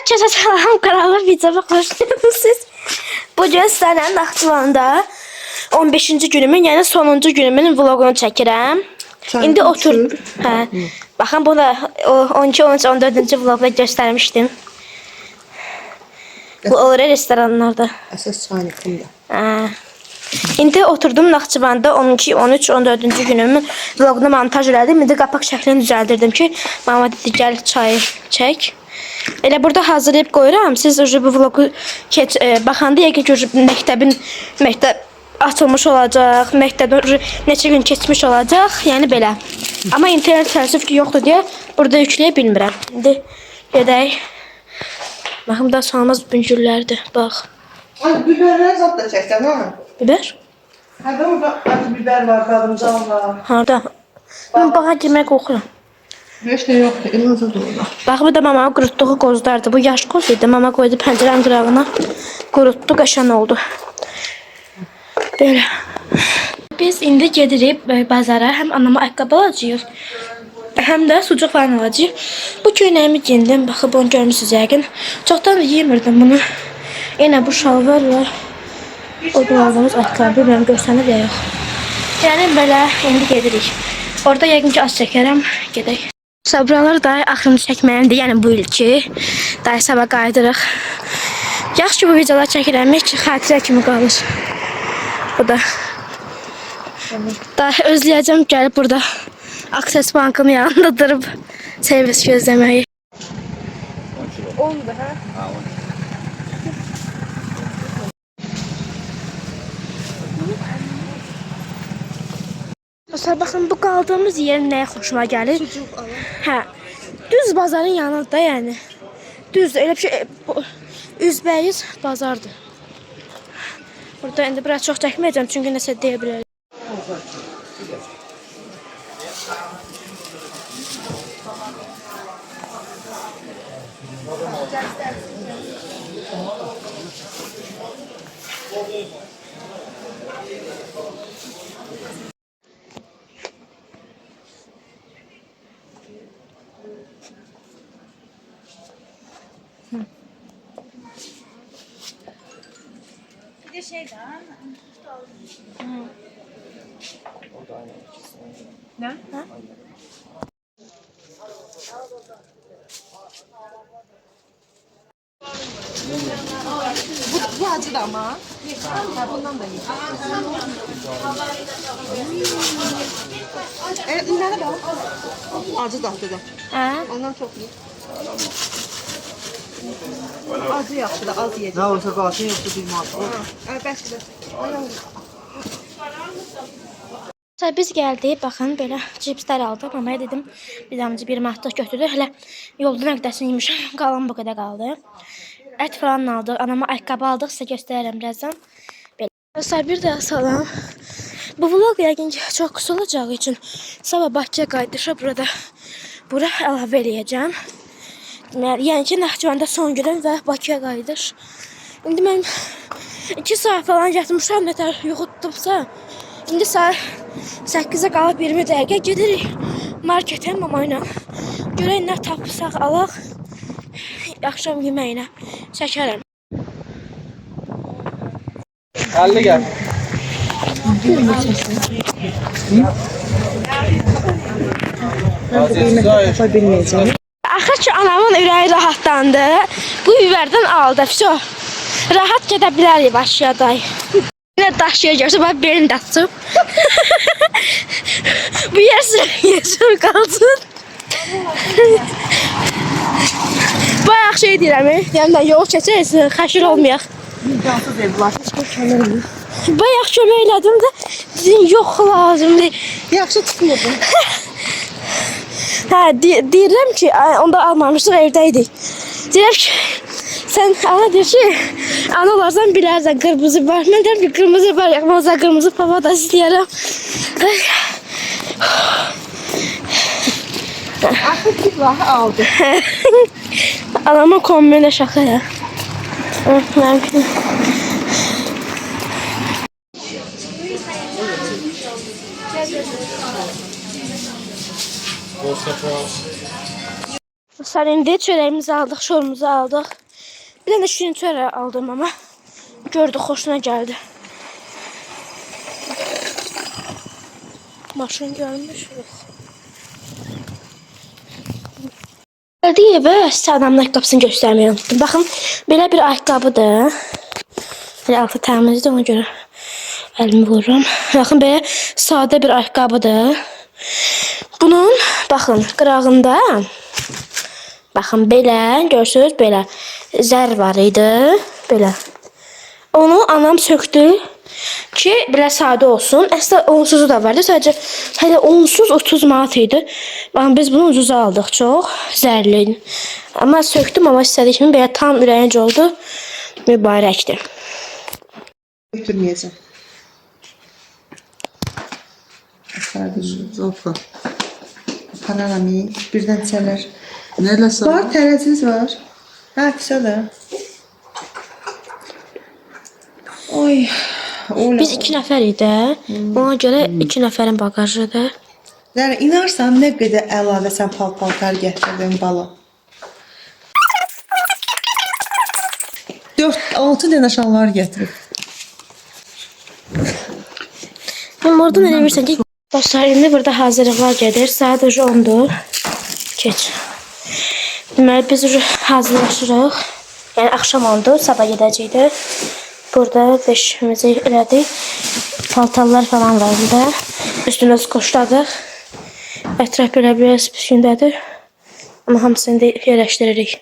Herkese selam, kanalıma videoma hoş geldiniz. Bugün sizlerle Naxçıvanda 15-ci günümün, yəni sonuncu günümün vlogunu çəkirəm. İndi otur. Hə. Baxın bunu 12, 13, 14-cü vlogda göstərmişdim. Bu olur restoranlarda. Əsas çaynikimdə. Hə. İndi oturdum Naxçıvanda 12, 13, 14-cü günümün vlogunu montaj elədim. İndi qapaq şəklini düzəldirdim ki, mama dedi gəl çay çək. Elə burada hazırlayıb qoyuram. Siz bu vlogu baxanda yəqin ki, məktəb açılmış olacaq, məktəbdə neçə gün keçmiş olacaq, yəni belə. Amma internet təəssüf ki, yoxdur deyə burada yükləyə bilmirəm. İndi gedək. Baxım da salmaz büncüllərdir, bax. Biberləri zat da çəksən, ha? Biber? Hədə orada acı biber var, qadıncal var. Harada? Mən bağa girmək qorxuram. Heç nə yoxdur, elazı da orada. Bax, bu da mama qurutduğu qozlardır. Bu yaş qoz idi. Mama qoydu pəncərənin qırağına. Qurutdu, qəşən oldu. Böyle. Biz indi gedirik bazara. Həm anama ayaqqabı alacağıq, həm də sucuk falan alacağıq. Bu köynəyimi giyindim. Baxıb onu görmüsünüz yəqin. Çoxdan da giymirdim bunu. Yenə bu şalvarla o doladığımız ayaqqabı bilmirəm görsənir ya yox. Yəni belə indi gedirik. Orada yəqin ki az çəkərəm. Gedək. Buralar da axırıncı çəkməyimdir. Yəni bu ilki. Daha sabah qaydırıq. Yaxşı ki bu videolar çəkirəm ki xatirə kimi qalır. Bu da. Daha özləyəcəm gəlib burada Akses Bank'ın yanında durub servis gözləməyi. 10'dur ha? Ha 10. Baxın, bu qaldığımız yerin nəyə xoşuma gəlir? Sucuk alın. Hə. Düz bazarın yanında, yəni. Düz, elə bir şey, üzbəyiz bazardır. Burada indi biraz çox çəkməyəcəm, çünki nəsə deyə bilərəm. Bir de şey daha. Ne? Ha? Bu acı da ama. Ha, bundan da iyi. İnləri bak. Acı dadlıdır. Hə? Ondan çok iyi. Acı yaxşıdır, az yeyəcək. Ne olsa kalsın yoksa bilmez. Bəsdir. Biz gəldik, baxın, belə cipslər aldıq. Mamaya dedim, bir damcı bir manat götürdü. Hələ yolda nə qədərsini yemişəm, qalan bu qədər qaldı. Ət falan aldıq, anama ayaqqabı aldıq, sizə göstərərəm birazdan. Belə. Bir də salam. Bu vlog yəqin ki çox qısa olacağı üçün sabah Bakıya qayıdışa bura əlavə eləyəcəm. Yəni ki, Naxçıvanda son günüm və Bakıya qayıdış. İndi mən 2 saat falan yatmışam, nətər yuxu tutubsa. İndi saat 8'e qalıb 20 dəqiqə gedirik marketə mama ilə. Görək nə tapsaq alaq. Axşam yeməyinə çəkərəm. 50 gel. Axır ki anamın ürəyi rahatlandı. Bu biberdən aldı. Vəsə rahat gedə bilərik Bakıya. Yine daşıya görsə, bax belim datsın. Bu yer sürüyəcəm qalsın. Bayaq şey deyirəm, yəni yol keçəcək, xəşir olmayaq. Cansız evlar. Bayaq kömək elədim də, dedim yox lazımdır. Yaxşı tutmurdun. Hə, deyirəm ki, onda almamışdıq, evdəydik. Deyirəm ki, sen ana diyor ki, ana olarsan bilərsən qırmızı var. Mən deyirəm ki, qırmızı var, yaxmazsa qırmızı papa da istəyərəm. Artıq silahı aldı. Anamın kombinə şaka ya. Dostlar, indi çörəyimizi aldıq, şorumuzu aldıq. Bir dənə şirin çörək aldım ama gördük, xoşuna gəldi. Maşın görmüş. Gəldi evə, sizə adamın ayaqqabısını göstərməyi unutdum. Baxın, belə bir ayaqqabıdır. Belə altı təmizdir, ona görə əlimi vururam. Baxın, belə sadə bir ayaqqabıdır. Bunun, baxın, qırağında, baxın, belə, görürsünüz, belə zər var idi, belə. Onu anam söktü ki, belə sadə olsun. Əslində, onsuzu da vardı, sadəcə hələ onsuz 30 manat idi. Baxın, biz bunu ucuza aldıq, çox zərli. Amma söktüm, amma istədik kimi belə tam ürəyincə oldu, mübarəkdir. Götürməyəcəm. Zopa. Panorami, birdən çələr. Nerede sağ? Var, tərəziz var. Hə, pisa da. Oy. Biz 2 nəfər idi. Ona görə 2 nəfərin bagajıdır. Yəni, inarsan nə qədər əlavə sən paltar gətirdin bala. 4-6 dənə şalvar gətirib. Amma orada nə demirsən ki, dostlar, indi burada hazırlıqlar gedir. Saat ucu 10'dur. Keç. Deməli, biz ucu hazırlaşırıq. Yəni, axşam oldu, sabah gedəcəkdir. Burada beşimizi elədik. Paltarlar falan var burada. Üstümüz qoşladıq. Ətraf belə biraz pişkindədir. Amma hamısını da yerləşdiririk.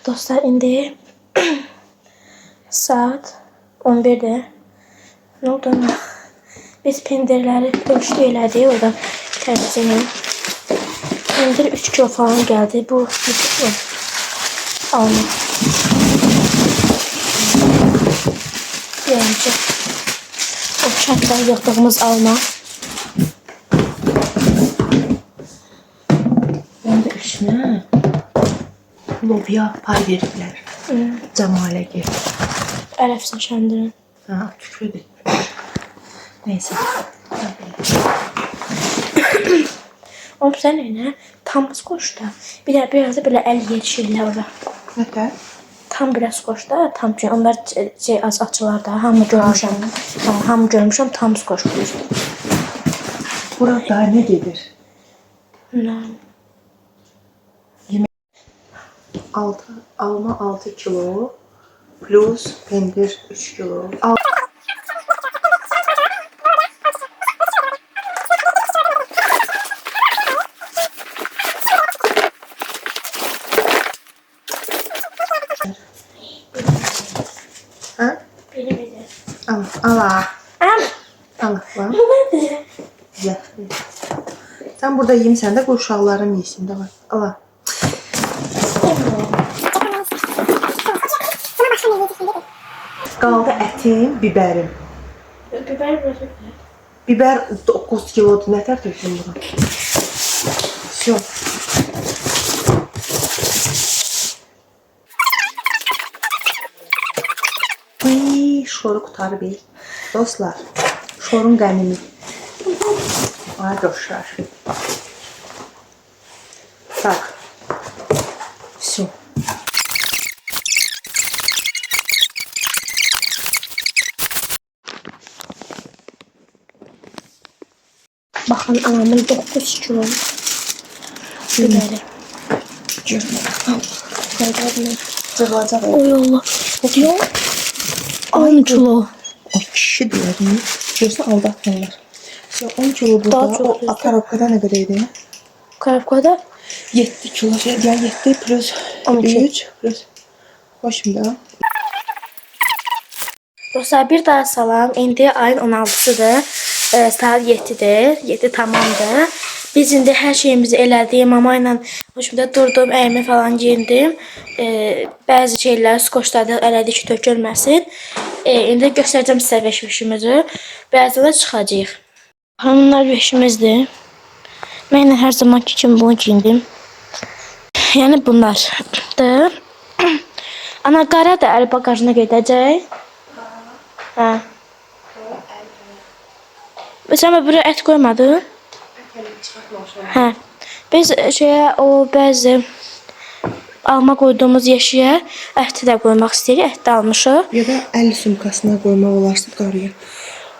Dostlar, indi saat 11'dir. Ne oldu? Biz pendirləri döşlü elədik orada təmizini. Pendir 3 kilo falan gəldi. Bu 3 kilo alma. Yiyince o çatdan yığdığımız alma. Onda işinə lobya pay veriblər. Cəmalə gir. Ərəfsin şəndirin. Ha, tükürdü. Neyse. Oğlum sen ne? Tam skoşta. Bir de biraz da böyle el yetişirler orada. Nətər? Tam biraz skoşta. Tam çünkü onlar şey az açılar da. Hamı görmüşəm. Hamı görmüşəm. Tam skoş. Burada ne gedir? Ne? Alma 6 kilo plus pendir 3 kilo. Ha? Benim elim. Al, ala. Am. Al, lan. Bu nedir? Güzel. Sen burada yiyeyim, sen de uşaqların yesin de var. Ala. Qaldı ətim, bibərim. Biber bırakın. Biber 9 kilodur. Nətər tökdüm buna? Всё. Ay, şoru qutarıb. Dostlar, şorun qənimi. Ay dostlar. Tak. Всё. Bakın anamın 9 kilo biberi. Cırılacaq. Oy Allah. Diyor. 10 kilo. O kişi deyərim. Görsə aldatmırlar. 10 kilo Daha burada. çox O düzdür. aparatqada nə qədər idi? Karabukada 7 kilo şey. Yəni 7 plus 12. 3 plus. Hoşum da. Dostlar, bir daha salam. İndi ayın 16'sıdır. Saat 7'dir. 7 tamamdır. Biz indi hər şeyimizi elədik. Mama ilə hoşumda durdum, əyimi falan giyindim. Bəzi şeyləri skoşladıq, elədik ki, tökülməsin. İndi göstərəcəm sizə beşmişimizi. Birazdan da çıxacağıq. Hanımlar, beşimizdir. Mən də hər zamanki kimi bunu giyindim. Yəni bunlardır. Ana, qara da əl bagajına gedəcək. Hə. Sən buraya ət qoymadın? Hə. Biz şeyə o bəzi alma qoyduğumuz yeşiyə əhti də qoymaq istəyirik. Əhti almışıq. Ya da əl sumkasına qoymaq olarsa qarıya.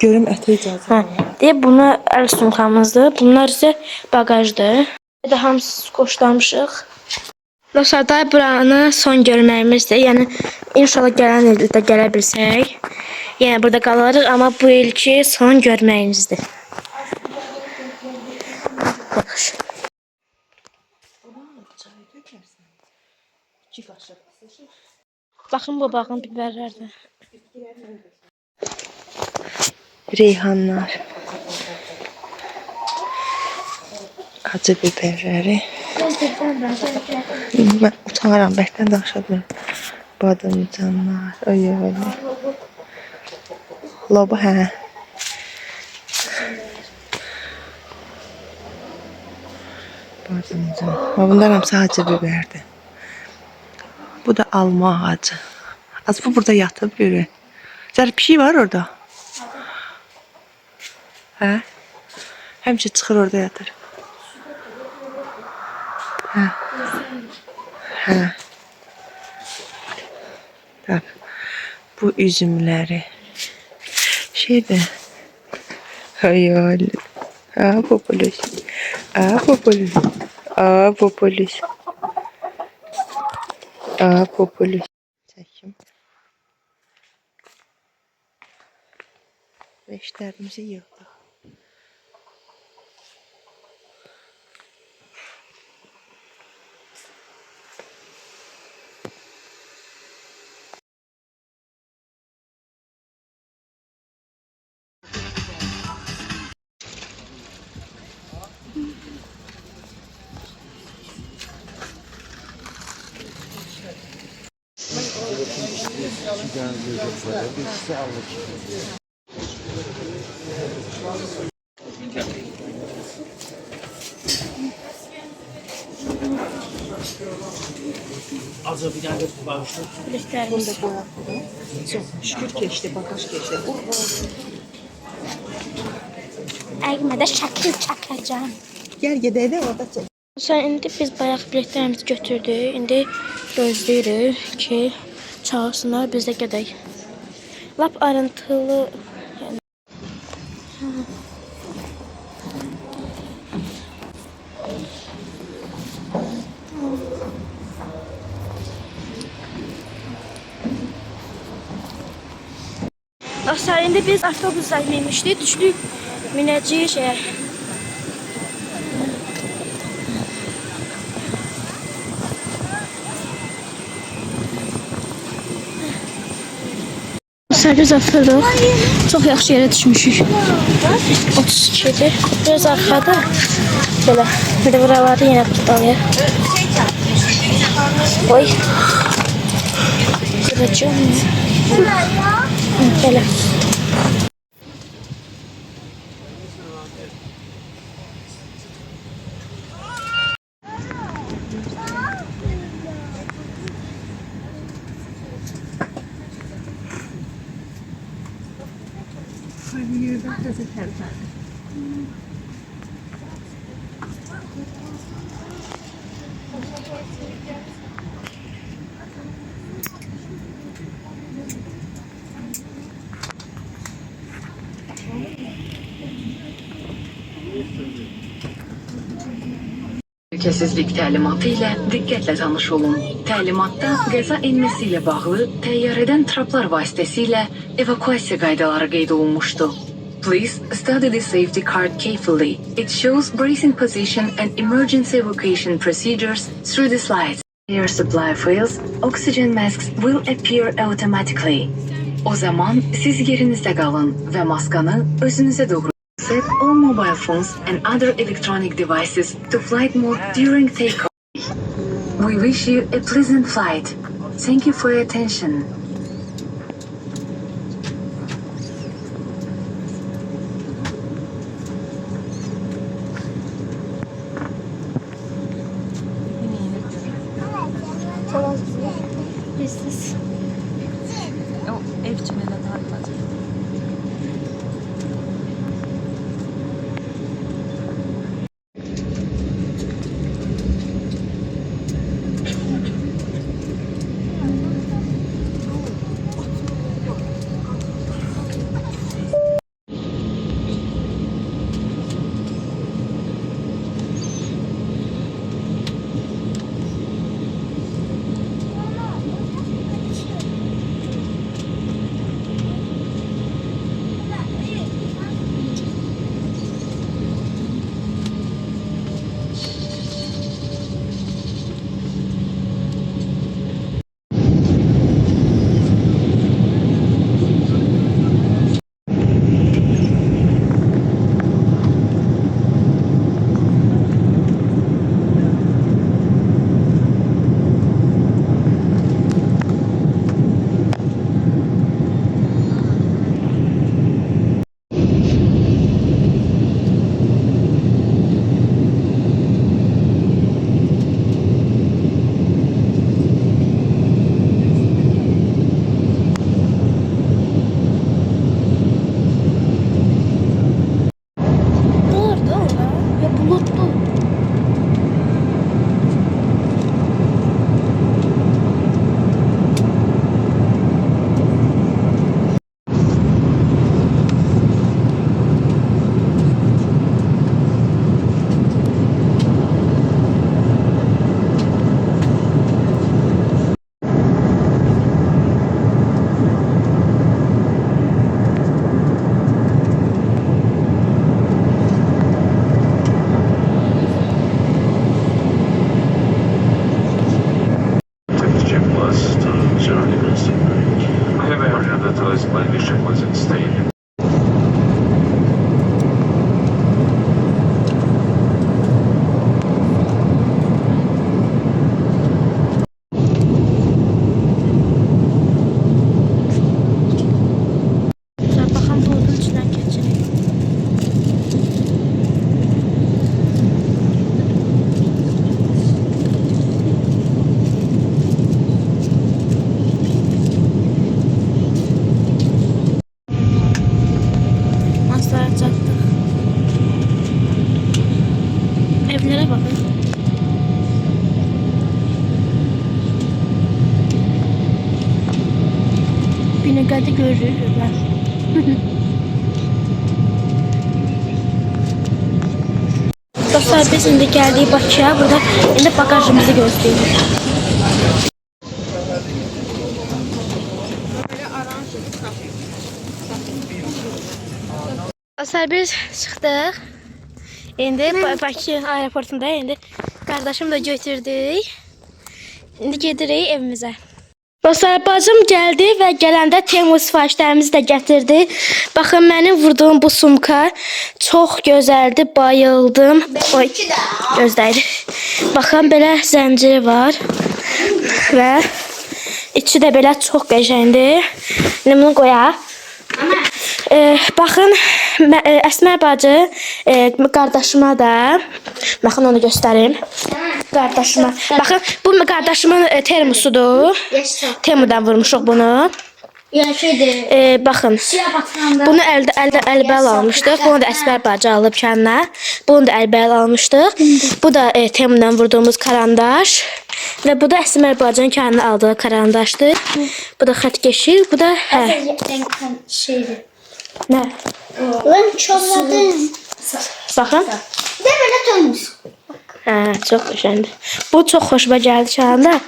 Görüm ətə icazə Hə, var. deyə buna əl sumkamızdır. Bunlar isə bagajdır. Bir də hamısı qoşlamışıq. Dostlar, buranı son görməyimizdir. Yəni inşallah gələn ildə gələ bilsək, yəni burada qalarıq, amma bu ilki son görməyimizdir. Yaxşı. Baxın bu bağın biberlərdir. Reyhanlar. Acı biberləri. Mən utanıram, bəkdən danışa bilmirəm. Badımcanlar, öyle. Lobu, hə. Badımcan. Bunlar hamısı acı biberdir. Bu da alma ağacı. Az bu burada yatıb görür. Zərif bir şey var orada. Hə? Həmişə çıxır orada yatır. Hə. Hə. Bak. Bu üzümləri. Şeydə. Hayal. Populus. Populus. Populus. Populus. Çəkim. Və işlərimizi yığdıq. Azı bir tane bağışlı. Biləklərimiz. Çox şükür keçdi, bagaj keçdi. Əgmədə şəkil çəkəcəm. Gəl gedək də orada çək. Sonra indi biz bayaq biletlərimizi götürdük. İndi gözləyirik ki, çağırsınlar, biz də gedək. Lap ayrıntılı. Dostlar, indi biz avtobusla minmişdik. Düşdük minəcəyik şeyə. Biz atırıq. Çox yaxşı yerə düşmüşük. 32-dir. Biraz arxada. Belə. Bir də buraları yenə tutalıyıq. Oy. Sıracağım ya. Belə. Təhlükəsizlik təlimatı ilə diqqətlə tanış olun. Təlimatda qəza enməsi ilə bağlı təyyarədən traplar vasitəsilə evakuasiya qaydaları qeyd olunmuşdu. Please study the safety card carefully. It shows bracing position and emergency evacuation procedures through the slides. Air supply fails, oxygen masks will appear automatically. O zaman siz yerinizdə qalın və maskanı özünüzə doğru. Set all mobile phones and other electronic devices to flight mode during takeoff. We wish you a pleasant flight. Thank you for your attention. Biz. O ev için neden harcayacak? Heavy oriented explanation was instated. Sonra baxan buludun içindən keçirik. Maslara çatdıq. Evlərə baxın. Binəqədi görürlər. Dostlar, biz indi gəldik Bakıya. Burada indi bagajımızı gözləyirik. Dostlar, biz çıxdıq. İndi Bakı aeroportunda indi qardaşım da götürdük. İndi gedirik evimizə. Dostlar, bacım gəldi və gələndə Temu sifarişlərimizi də gətirdi. Baxın, mənim vurduğum bu sumka çox gözəldir, bayıldım. Oy, gözdəyir. Baxın, belə zənciri var və içi də belə çox qəşəngdir. İndi bunu qoyaq. Baxın, Əsmər bacı qardaşıma da, baxın onu göstərim. Qardaşıma. Baxın, bu qardaşımın termosudur. Temudan vurmuşuq bunu. Baxın, bunu əlbəl almışdıq. Bunu da Əsmər bacı alıb kəndinə. Bunu da əlbəl almışdıq. Bu da Temudan vurduğumuz karandaş. Və bu da Əsmər bacının kəndinə aldığı karandaşdır. Bu da xətkeşi. Bu da şeydir. nə? Ben çoğladım. Baxın. De böyle dönmüş. Hə, çox qəşəngdir. Bu çox xoşuma gəldi şu anda.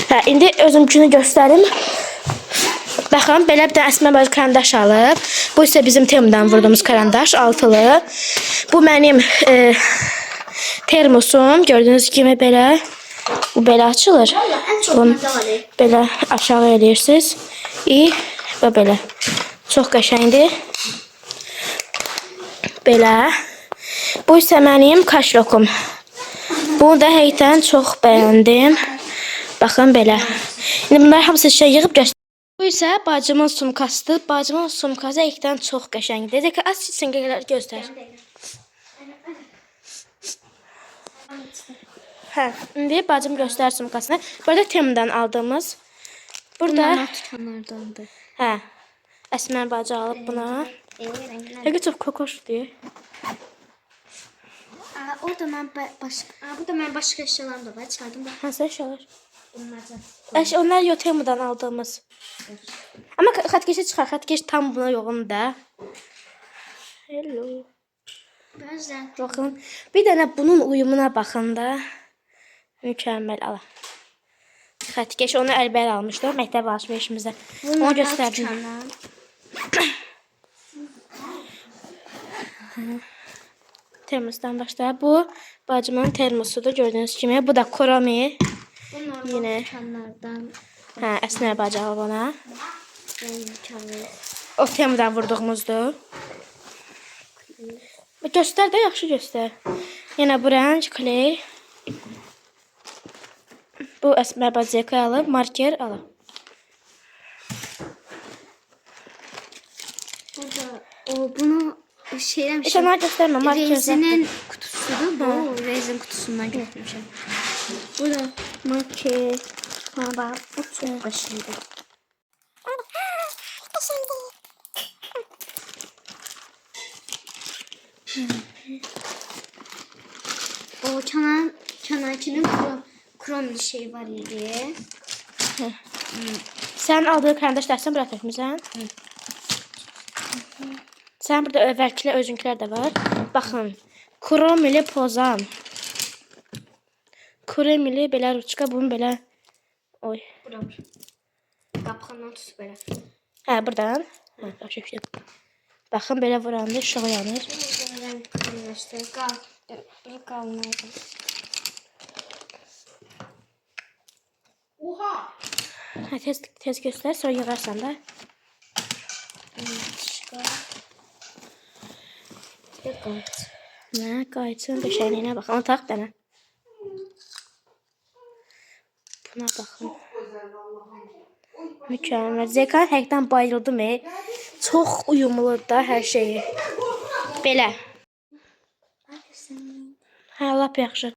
Hə, indi özümkünü göstərim. Baxın, belə bir dənə Əsmər bacı karandaş alıb. Bu isə bizim Temudan vurduğumuz karandaş, altılı. Bu mənim termosum. Gördüyünüz kimi belə. Bu belə açılır. En çok Bunu madalya. belə aşağı edirsiniz. Və belə. Çox qəşəngdir. Belə. Bu isə mənim kaşlokum. Bunu da həqiqətən çox bəyəndim. Baxın belə. İndi bunları hamısı şey yığıb göstərim. Bu isə bacımın sumkasıdır. Bacımın sumkası həqiqətən çox qəşəngdir. Deyək ki, az çingələr göstər. Hə, indi bacım göstər sumkasını. Burada Temudan aldığımız. Burada Kenardandı. hə. Əsmər bacı alıb buna. Həqiqətən çox kokoşdur. Orada ben başka, burada ben başka eşyalarım da var. Çıkardım da Hansı əşyalar? bunlardan. Onlar yo Temudan aldığımız. Amma xətkeşi çıxar. Xətkeş tam buna yoğun da. Hello. Gözden. Baxın. Bir dənə bunun uyumuna baxın da. Mükəmməl ala. Xətkeş onu əlbəl almışdım. Məktəb alışverişimizdə. Onu göstərdim. Termosdan başlayaq. Bu bacımın termosudur gördüyünüz kimi. Bu da Koromi. Bu normal Yine. kenardan. Hə, Əsmər bacı alıb ona. Ben mükemmel. O Temudan vurduğumuzdur. Göstər də, yaxşı göstər. Yenə bu rəng, kley. Bu Əsmər bacıya alıb, marker alıb. Burada bunu şeyden Heç onları göstərmə, marker. Rezin'in kutusudur. Bu rezin kutusundan götürmüşüm. Bu da marker. Ha bak bu çok başıydı. O kenarkinin kromlu şey var idi. Sən aldığı karandaş dərsini bura tökmüsən? Sən burada əvvəlkilər, özünkilər də var. Baxın, kromili pozan. Kromili belə ruçka, bunun belə... Oy. Bura var. Kapağından tut böyle. Hə, buradan. Hə, yaxşı şey. Baxın, belə vuranda işığı yanır. Ben kırmıştı. Bunu kalmadı. Oha! Hə, tez göstər, sonra yığarsan da. Nə, qayçın döşəkliyinə bax. Onu tax dənə. Buna baxın. Mükəmməl. Zekan həqiqdən bayıldım. Çox uyumludur da hər şeyi. Belə. Hə, lap yaxşı.